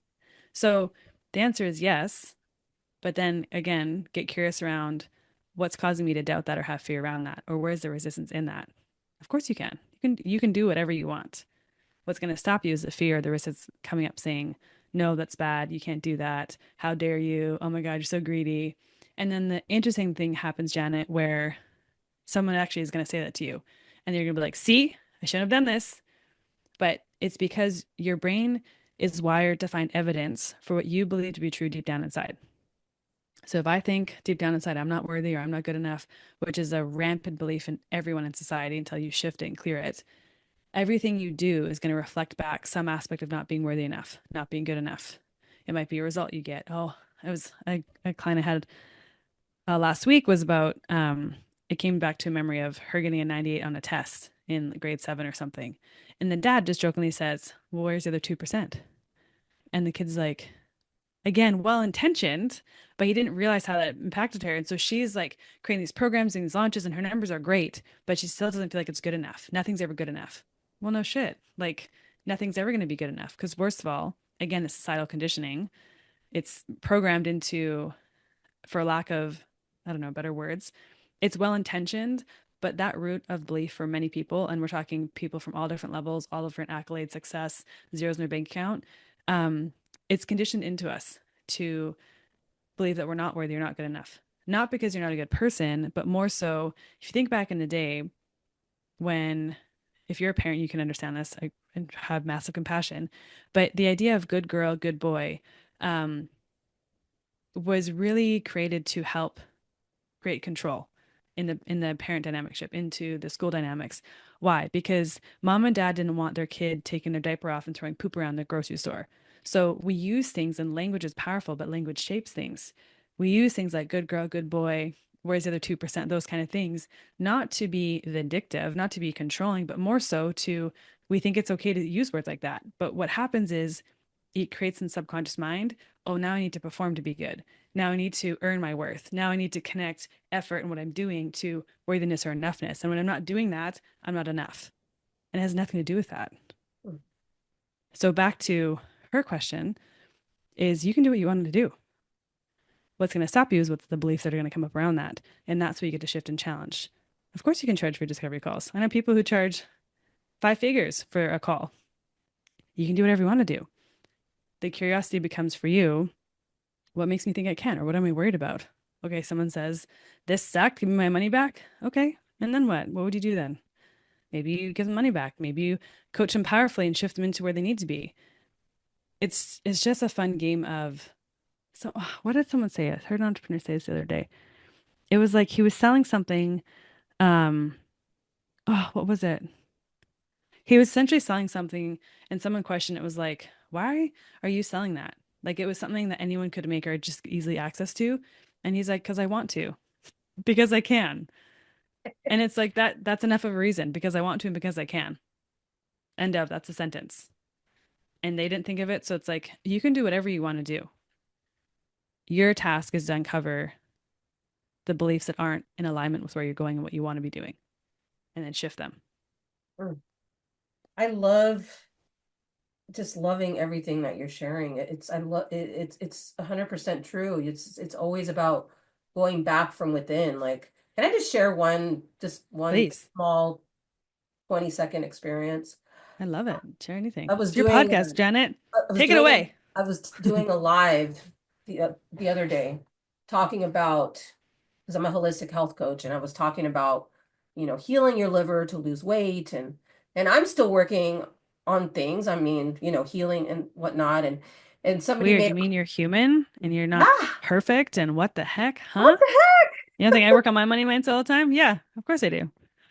So the answer is yes, but then again, get curious around what's causing me to doubt that or have fear around that, or where's the resistance in that? Of course you can. You can do whatever you want. What's going to stop you is the fear, the resistance coming up saying, no, that's bad. You can't do that. How dare you? Oh my God, you're so greedy. And then the interesting thing happens, Janet, where someone actually is going to say that to you. And you're going to be like, see, I shouldn't have done this. But it's because your brain is wired to find evidence for what you believe to be true deep down inside. So if I think deep down inside I'm not worthy or I'm not good enough, which is a rampant belief in everyone in society until you shift it and clear it, everything you do is going to reflect back some aspect of not being worthy enough, not being good enough. It might be a result you get. Oh, it was a client I had last week was about it came back to a memory of her getting a 98 on a test in grade 7 or something. And the dad just jokingly says, well, where's the other 2%? And the kid's like, again, well intentioned, but he didn't realize how that impacted her. And so she's like creating these programs and these launches, and her numbers are great, but she still doesn't feel like it's good enough. Nothing's ever good enough. Well, no shit. Like, nothing's ever going to be good enough. Because, worst of all, again, it's societal conditioning. It's programmed into, for lack of, I don't know, better words, it's well intentioned, but that root of belief for many people, and we're talking people from all different levels, all different accolades, success, zeros in their bank account, um, it's conditioned into us to believe that we're not worthy or not good enough. Not because you're not a good person, but more so if you think back in the day when, if you're a parent, you can understand this. I have massive compassion. But the idea of good girl, good boy um, was really created to help create control in the parent dynamic shift into the school dynamics. Why? Because mom and dad didn't want their kid taking their diaper off and throwing poop around the grocery store. So we use things, and language is powerful, but language shapes things. We use things like good girl, good boy, where's the other 2%, those kind of things, not to be vindictive, not to be controlling, but more so to, we think it's okay to use words like that. But what happens is it creates in subconscious mind, oh, now I need to perform to be good. Now I need to earn my worth. Now I need to connect effort and what I'm doing to worthiness or enoughness. And when I'm not doing that, I'm not enough. And it has nothing to do with that. So back to her question is you can do what you want to do. What's going to stop you is what's the beliefs that are going to come up around that. And that's where you get to shift and challenge. Of course, you can charge for discovery calls. I know people who charge 5 figures for a call. You can do whatever you want to do. The curiosity becomes for you, what makes me think I can, or what am I worried about? Okay, someone says, this sucked, give me my money back. Okay. And then what? What would you do then? Maybe you give them money back. Maybe you coach them powerfully and shift them into where they need to be. It's just a fun game of, so what did someone say? I heard an entrepreneur say this the other day. It was like he was selling something. Um, oh, what was it? He was essentially selling something, and someone questioned it was like, why are you selling that? Like it was something that anyone could make or just easily access to. And he's like, because I want to, because I can. And it's like that's enough of a reason because I want to and because I can. End of, that's a sentence. And they didn't think of it. So it's like, you can do whatever you want to do. Your task is to uncover the beliefs that aren't in alignment with where you're going and what you want to be doing, and then shift them. Mm. I love just loving everything that you're sharing. It's I love it, it's 100% true. It's always about going back from within. Like, can I just share one Please. small 20-second experience? I love it. Share I anything. was It's your doing podcast, Janet. I was Take it doing away. I was doing a live the other day talking about, because I'm a holistic health coach, and I was talking about, healing your liver to lose weight, and I'm still working on things. I mean, healing and whatnot, and somebody Weird. made You mean you're human and you're not ah, perfect? And what the heck? what Huh? the heck? You don't think I work on my money minds all the time? Yeah, of course I do.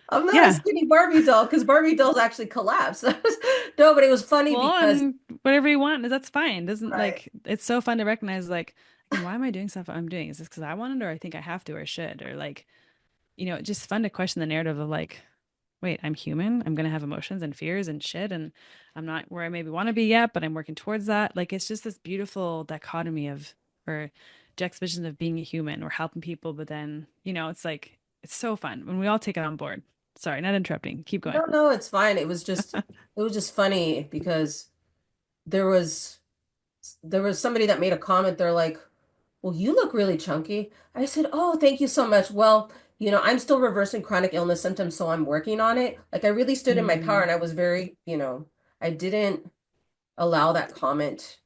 I'm not a Yeah. skinny Barbie doll, because Barbie dolls actually collapse. No, but it was funny Well, because and whatever you want, that's fine. Doesn't right. like it's so fun to recognize like, again, why am I doing stuff I'm doing? Is this because I wanted or I think I have to or should? Or like, it's just fun to question the narrative of like, wait, I'm human. I'm gonna have emotions and fears and shit, and I'm not where I maybe want to be yet, but I'm working towards that. Like it's just this beautiful dichotomy of or juxtaposition of being a human or helping people, but then, it's like it's so fun when we all take it on board. Sorry, not interrupting. Keep going. No, no, it's fine. It was just funny because there was there was somebody that made a comment. They're like, well, you look really chunky. I said, oh, thank you so much. Well, I'm still reversing chronic illness symptoms, so I'm working on it. Like, I really stood in my power, Mm, and I was very, I didn't allow that comment.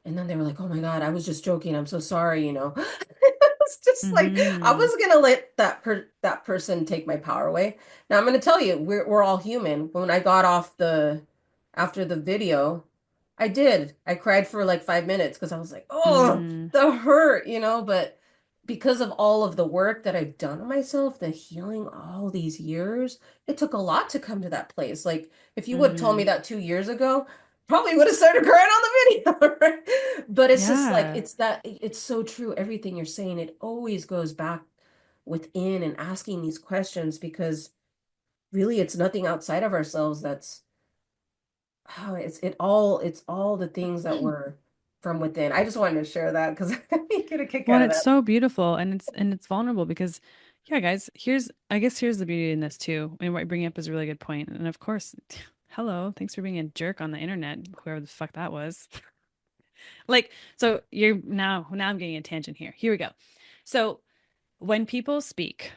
And then they were like, oh my God, I was just joking. I'm so sorry. It's just like I mm-hmm. wasn't gonna let that person take my power away. Now I'm gonna tell you, we're all human. When I got off the after the video, I did. I cried for like 5 minutes because I was like, oh, Mm, the hurt. But because of all of the work that I've done on myself, the healing all these years, it took a lot to come to that place. Like, if you would have told mm-hmm. me that 2 years ago, probably would have started crying on the video, right? But it's just like Yeah. it's so true. Everything you're saying, it always goes back within and asking these questions, because really it's nothing outside of ourselves that's it's all the things that were from within. I just wanted to share that because you get a kick Well, out and of it's that. so beautiful and it's vulnerable because yeah, guys, here's the beauty in this too. And what you're bringing up is a really good point. And of course, hello, thanks for being a jerk on the internet, whoever the fuck that was. Like, so you're now I'm getting a tangent here. Here we go. So when people speak,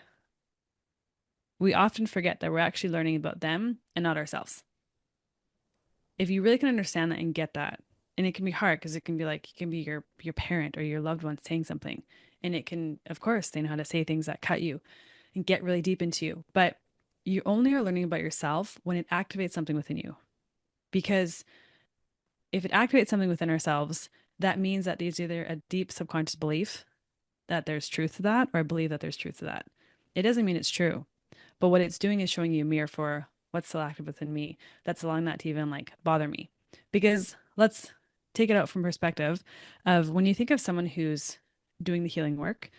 we often forget that we're actually learning about them and not ourselves. If you really can understand that and get that, and it can be hard because it can be like it can be your parent or your loved one saying something, and it can, of course, they know how to say things that cut you and get really deep into you. But you only are learning about yourself when it activates something within you. Because if it activates something within ourselves, that means that there's either a deep subconscious belief that there's truth to that, or I believe that there's truth to that. It doesn't mean it's true. But what it's doing is showing you a mirror for what's still active within me that's allowing that to even like bother me. Because let's take it out from perspective of when you think of someone who's doing the healing work,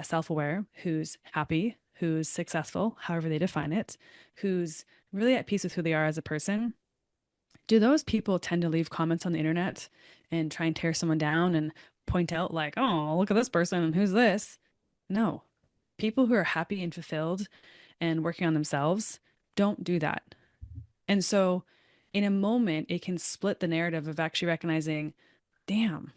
self-aware, who's happy, who's successful, however they define it, who's really at peace with who they are as a person. Do those people tend to leave comments on the internet and try and tear someone down and point out like, oh, look at this person and who's this? No. People who are happy and fulfilled and working on themselves don't do that. And so, in a moment, it can split the narrative of actually recognizing, damn,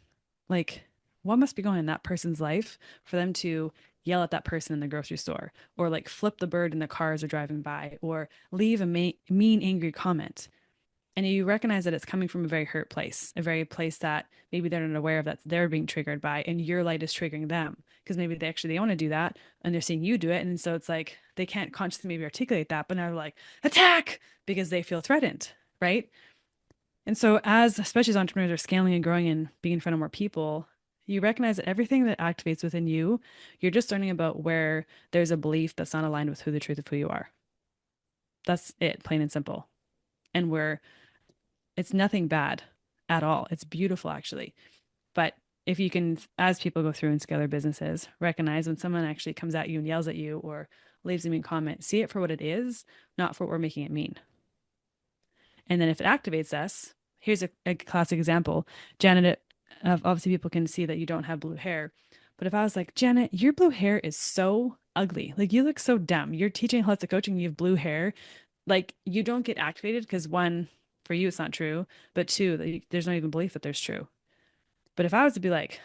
like, what must be going on in that person's life for them to yell at that person in the grocery store or like flip the bird in the car as they're driving by or leave a mean, angry comment. And you recognize that it's coming from a very hurt place, a very place that maybe they're not aware of that they're being triggered by, and your light is triggering them because maybe they want to do that and they're seeing you do it, and so it's like they can't consciously maybe articulate that, but now they're like attack because they feel threatened, right? And so as especially as entrepreneurs are scaling and growing and being in front of more people, you recognize that everything that activates within you, you're just learning about where there's a belief that's not aligned with who the truth of who you are. That's it, plain and simple. And it's nothing bad at all. It's beautiful, actually. But if you can, as people go through and scale their businesses, recognize when someone actually comes at you and yells at you or leaves a mean comment, see it for what it is, not for what we're making it mean. And then if it activates us, here's a classic example. Janet, obviously people can see that you don't have blue hair. But if I was like, Janet, your blue hair is so ugly. Like you look so dumb. You're teaching holistic coaching, you have blue hair. Like you don't get activated because one, for you, it's not true. But two, there's not even belief that there's true. But if I was to be like,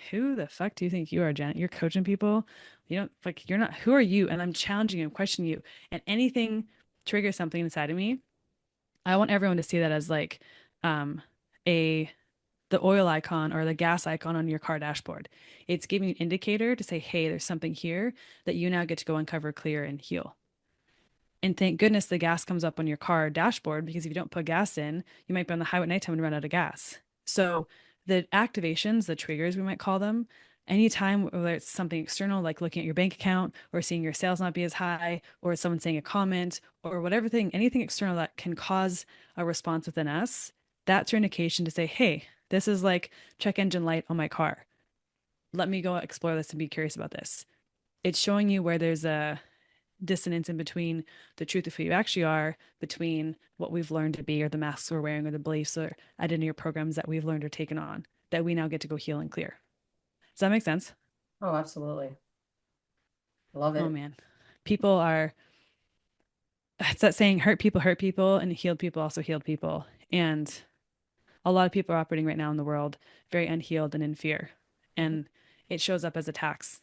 who the fuck do you think you are, Janet? You're coaching people. You don't like, you're not, who are you? And I'm challenging you and questioning you. And anything triggers something inside of me. I want everyone to see that as like um, a the oil icon or the gas icon on your car dashboard. It's giving you an indicator to say, hey, there's something here that you now get to go uncover, clear, and heal. And thank goodness the gas comes up on your car dashboard because if you don't put gas in, you might be on the highway at nighttime and run out of gas. So the activations, the triggers, we might call them, anytime, whether it's something external, like looking at your bank account or seeing your sales not be as high, or someone saying a comment, or whatever thing, anything external that can cause a response within us, that's your indication to say, hey, this is like check engine light on my car. Let me go explore this and be curious about this. It's showing you where there's a dissonance in between the truth of who you actually are, between what we've learned to be, or the masks we're wearing, or the beliefs or identity or programs that we've learned or taken on, that we now get to go heal and clear. Does that make sense? Oh, absolutely. Love Oh it. man. People are, it's that saying, hurt people, and healed people also healed people. And a lot of people are operating right now in the world very unhealed and in fear. Mhm. And it shows up as attacks.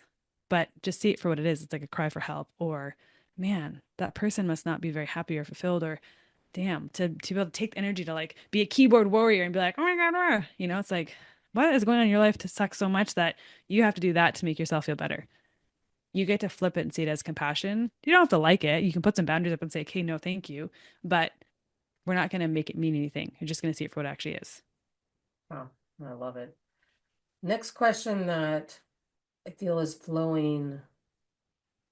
But just see it for what it is. It's like a cry for help, or man, that person must not be very happy or fulfilled, or damn, to be able to take the energy to like be a keyboard warrior and be like, oh my God, it's like, what is going on in your life to suck so much that you have to do that to make yourself feel better? You get to flip it and see it as compassion. You don't have to like it. You can put some boundaries up and say, okay, no, thank you. But we're not going to make it mean anything. You're just going to see it for what it actually is. Oh, I love it. Next question that I feel is flowing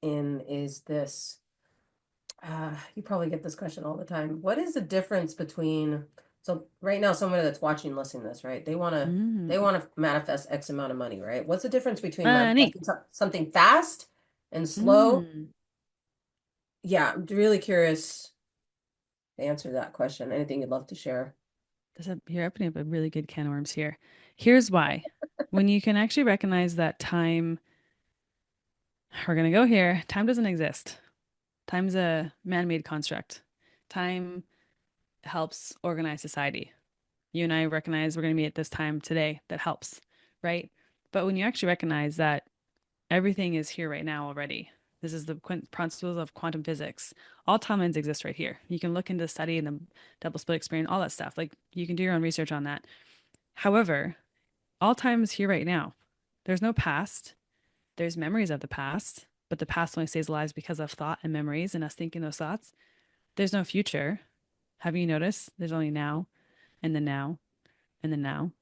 in is this. You probably get this question all the time. What is the difference between, so right now, somebody that's watching, listening to this, right? They Mm. want to manifest X amount of money, right? What's the difference between Money. manifesting something fast and slow? Mm. Yeah, I'm really curious to answer that question. Anything you'd love to share? You're opening up a really good can of worms here. Here's why. When you can actually recognize that time, we're going to go here, time doesn't exist. Time's a man-made construct. Time helps organize society. You and I recognize we're going to meet at this time today. That helps, right? But when you actually recognize that everything is here right now already, this is the principles of quantum physics. All timelines exist right here. You can look into the study and the double split experience, all that stuff. Like you can do your own research on that. However, all time is here right now. There's no past. There's memories of the past, but the past only stays alive because of thought and memories and us thinking those thoughts. There's no future. Have you noticed? There's only now and then now and then now.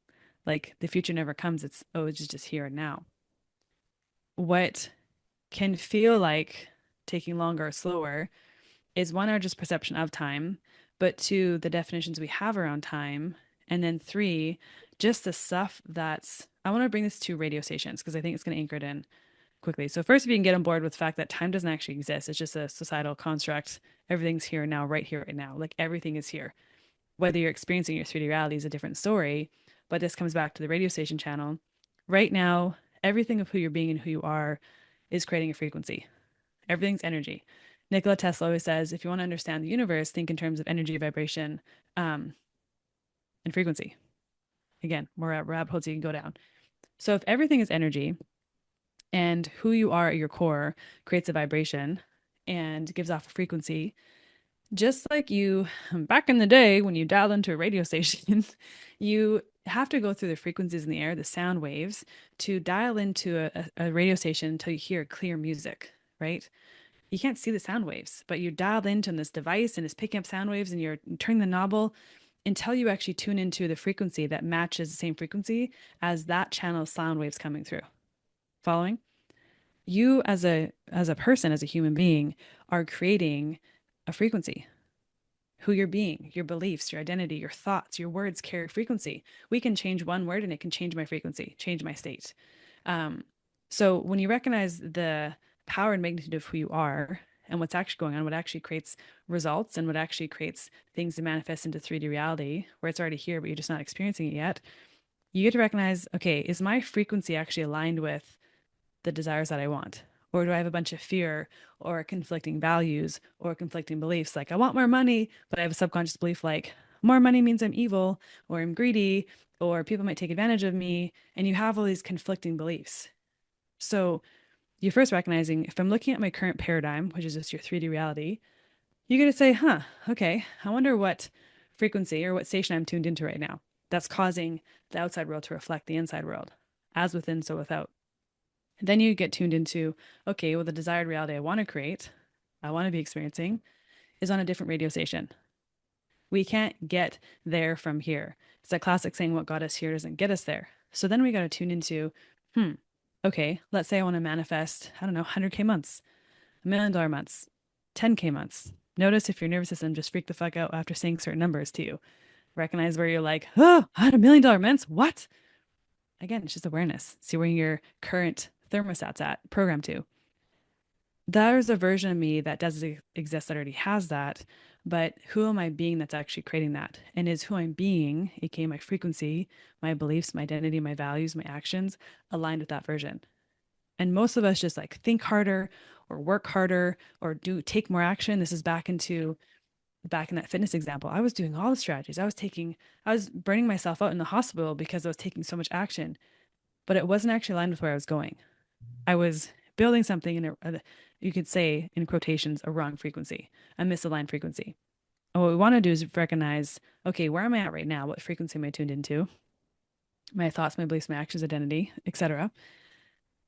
Like the future never comes. It's just here and now. What can feel like taking longer or slower is one, our just perception of time, but two, the definitions we have around time. And then three, just the stuff that's, I want to bring this to radio stations because I think it's going to anchor it in quickly. So, first, if you can get on board with the fact that time doesn't actually exist, it's just a societal construct. Everything's here now, right here, right now. Like everything is here. Whether you're experiencing your 3D reality is a different story, but this comes back to the radio station channel. Right now, everything of who you're being and who you are is creating a frequency. Everything's energy. Nikola Tesla always says, if you want to understand the universe, think in terms of energy, vibration, um, and frequency. Again, more rabbit holes you can go down. So if everything is energy and who you are at your core creates a vibration and gives off a frequency, just like you back in the day when you dialed into a radio station, you have to go through the frequencies in the air, the sound waves, to dial into a radio station until you hear clear music, right? You can't see the sound waves, but you're dialed into this device and it's picking up sound waves and you're turning the knob until you actually tune into the frequency that matches the same frequency as that channel of sound waves coming through. Following? You as a person, as a human being, are creating a frequency. who you're being, your beliefs, your identity, your thoughts, your words carry frequency. We can change one word and it can change my frequency, change my state. Um, so when you recognize the power and magnitude of who you are and what's actually going on, what actually creates results and what actually creates things to manifest into 3D reality, where it's already here, but you're just not experiencing it yet, you get to recognize, okay, is my frequency actually aligned with the desires that I want? Or do I have a bunch of fear or conflicting values or conflicting beliefs? Like, I want more money, but I have a subconscious belief like, more money means I'm evil or I'm greedy or people might take advantage of me. And you have all these conflicting beliefs. So, you're first recognizing if I'm looking at my current paradigm, which is just your 3D reality, you get to say, huh, okay, I wonder what frequency or what station I'm tuned into right now that's causing the outside world to reflect the inside world, as within, so without. And then you get tuned into, okay, well, the desired reality I want to create, I want to be experiencing, is on a different radio station. We can't get there from here. It's that classic saying, what got us here doesn't get us there. So then we got to tune into, hmm, okay, let's say I want to manifest, I don't know, 100K months, $1 million months, 10K months. Notice if your nervous system just freaked the fuck out after saying certain numbers to you. Recognize where you're like, oh, I had $1 million months. What? Again, it's just awareness. See where your current thermostat's at, programmed to. There's a version of me that does exist that already has that, but who am I being that's actually creating that? And is who I'm being, aka my frequency, my beliefs, my identity, my values, my actions, aligned with that version? And most of us just like think harder or work harder or do take more action. This is back in that fitness example. I was doing all the strategies. I was burning myself out in the hospital because I was taking so much action, but it wasn't actually aligned with where I was going. I was building something in you could say in quotations, a wrong frequency, a misaligned frequency. And what we want to do is recognize, okay, where am I at right now? What frequency am I tuned into? My thoughts, my beliefs, my actions, identity, etc.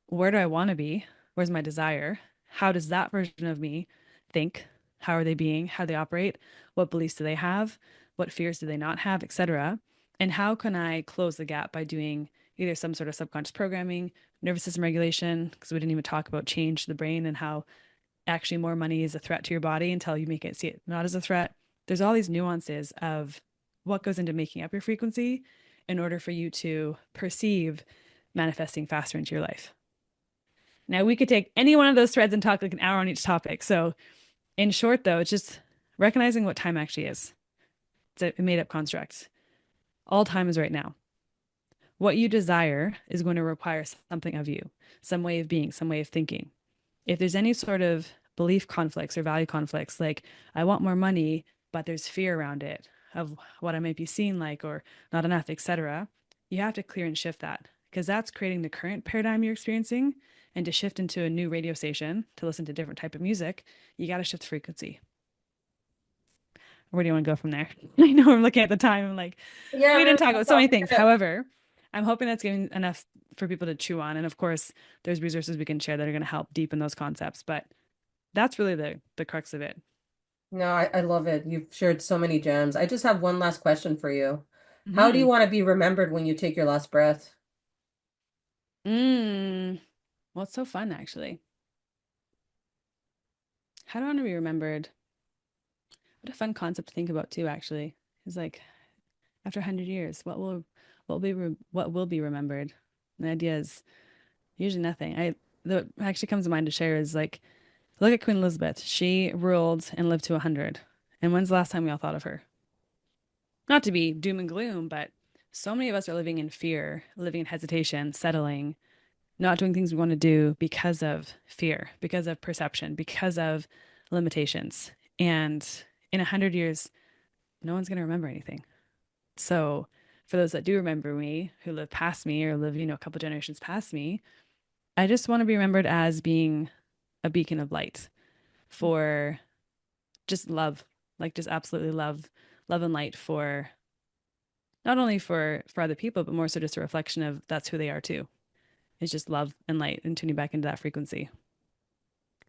Where do I want to be? Where's my desire? How does that version of me think? How are they being? How do they operate? What beliefs do they have? What fears do they not have, etc. And how can I close the gap by doing either some sort of subconscious programming, nervous system regulation, because we didn't even talk about change to the brain and how actually more money is a threat to your body until you make it see it not as a threat. There's all these nuances of what goes into making up your frequency in order for you to perceive manifesting faster into your life. Now, we could take any one of those threads and talk like an hour on each topic. So, in short, though, it's just recognizing what time actually is. It's a made up construct. All time is right now. What you desire is going to require something of you, some way of being, some way of thinking. If there's any sort of belief conflicts or value conflicts, like I want more money, but there's fear around it of what I might be seen like or not enough, etc., you have to clear and shift that because that's creating the current paradigm you're experiencing. And to shift into a new radio station to listen to different type of music, you got to shift the frequency. Where do you want to go from there? I know I'm looking at the time. I'm like, Yeah, we really didn't talk good about so many topic. things. However, I'm hoping that's giving enough for people to chew on. And of course, there's resources we can share that are going to help deepen those concepts. But that's really the crux of it. No, I love it. You've shared so many gems. I just have one last question for you. How do you Hmm. want to be remembered when you take your last breath? Mm. Well, it's so fun, actually. How do I want to be remembered? What a fun concept to think about too, actually. It's like after 100 years, what will be remembered? And the idea is usually nothing. I What actually comes to mind to share is like look at Queen Elizabeth. She ruled and lived to 100. And when's the last time we all thought of her? Not to be doom and gloom, but so many of us are living in fear, living in hesitation, settling, not doing things we want to do because of fear, because of perception, because of limitations. And in 100 years, no one's going to remember anything. So for those that do remember me, who live past me or live, a couple generations past me, I just want to be remembered as being a beacon of light for just love, like just absolutely love and light for not only for other people, but more so just a reflection of that's who they are too. It's just love and light and tuning back into that frequency.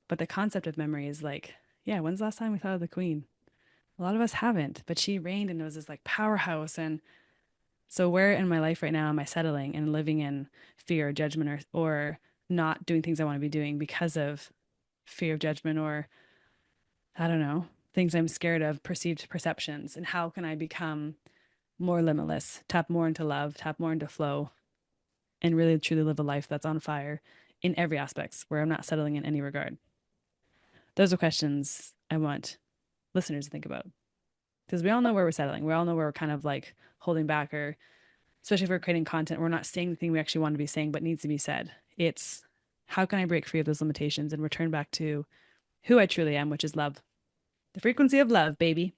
But the concept of memory is like, yeah, when's the last time we thought of the queen? A lot of us haven't, but she reigned and was this like powerhouse. And so where in my life right now am I settling and living in fear, judgment, or not doing things I want to be doing because of fear of judgment or I don't know. things I'm scared of, perceived perceptions, and how can I become more limitless, tap more into love, tap more into flow, and really truly live a life that's on fire in every aspects where I'm not settling in any regard. Those are questions I want listeners to think about because we all know where we're settling. We all know where we're kind of like holding back, or especially if we're creating content, we're not saying the thing we actually want to be saying, but needs to be said. It's how can I break free of those limitations and return back to who I truly am, which is love, the frequency of love, baby.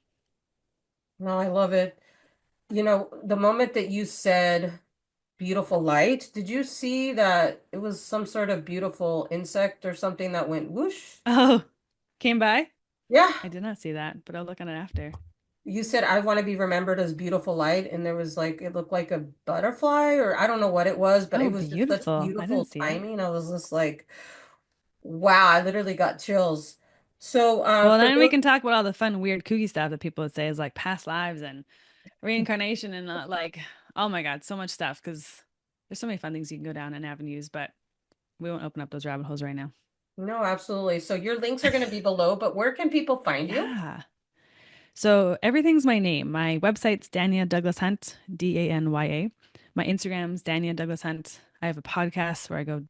No, I love it. You know, the moment that you said beautiful light, did you see that it was some sort of beautiful insect or something that went whoosh? Oh, came by? Yeah. I did not see that, but I'll look on it after. You said I want to be remembered as beautiful light, and there was like it looked like a butterfly, or I don't know what it was, but Oh, it was just such beautiful. I didn't beautiful see it. timing. I was just like, wow, I literally got chills. So, Well, for then we those, can talk about all the fun, weird, kooky stuff that people would say is like past lives and reincarnation and like, oh my God, so much stuff because there's so many fun things you can go down and avenues, but we won't open up those rabbit holes right now. no, absolutely. So your links are going to be below, but where can people find you? Yeah. So everything's my name. My website's Danya Douglas Hunt, Danya. My Instagram's Danya Douglas Hunt. I have a podcast where I go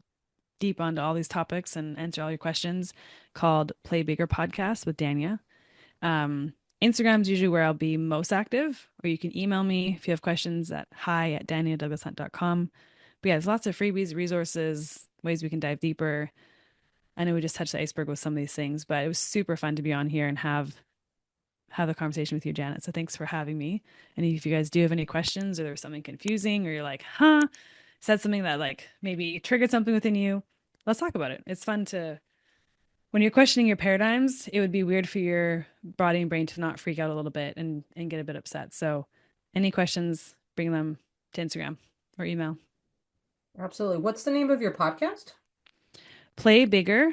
deep onto all these topics and answer all your questions called Play Bigger Podcast with Danya. Um, Instagram's usually where I'll be most active, or you can email me if you have questions at hi@danyadouglashunt.com. But yeah, there's lots of freebies, resources, ways we can dive deeper. I know we just touched the iceberg with some of these things, but it was super fun to be on here and have the conversation with you, Janet. So thanks for having me. And if you guys do have any questions or there's something confusing or you're like, huh, said something that like maybe triggered something within you, let's talk about it. It's fun to when you're questioning your paradigms, it would be weird for your body and brain to not freak out a little bit and get a bit upset. So, any questions, bring them to Instagram or email. Absolutely. What's the name of your podcast? Play bigger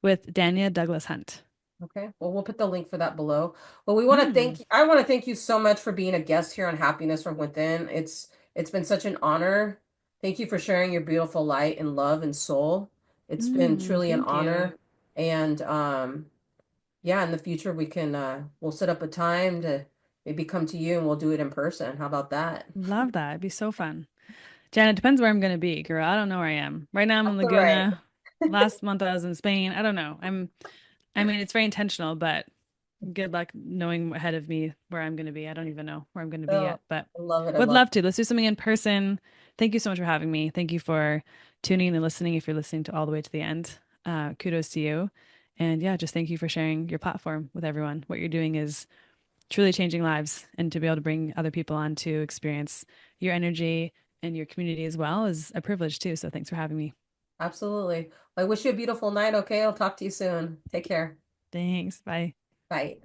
with Danya Douglas Hunt. Okay. Well, we'll put the link for that below. Well, we want to Mm, thank you. I want to thank you so much for being a guest here on Happiness from Within. It's been such an honor. Thank you for sharing your beautiful light and love and soul. It's been truly an thank you. honor. And yeah, in the future we'll set up a time to maybe come to you and we'll do it in person. How about that? Love that. It'd be so fun. Jen, it depends where I'm going to be, girl. I don't know where I am. Right now I'm in That's all right. Laguna. Last month I was in Spain. I don't know. I mean, it's very intentional, but good luck knowing ahead of me where I'm going to be. I don't even know where I'm going to be Oh, yet, but I love it. I would love love to. Let's do something in person. Thank you so much for having me. Thank you for tuning in and listening if you're listening to all the way to the end. Kudos to you. And yeah, just thank you for sharing your platform with everyone. What you're doing is truly changing lives, and to be able to bring other people on to experience your energy and your community as well is a privilege too. So thanks for having me. Absolutely. I wish you a beautiful night. Okay. I'll talk to you soon. Take care. Thanks. Bye. Bye.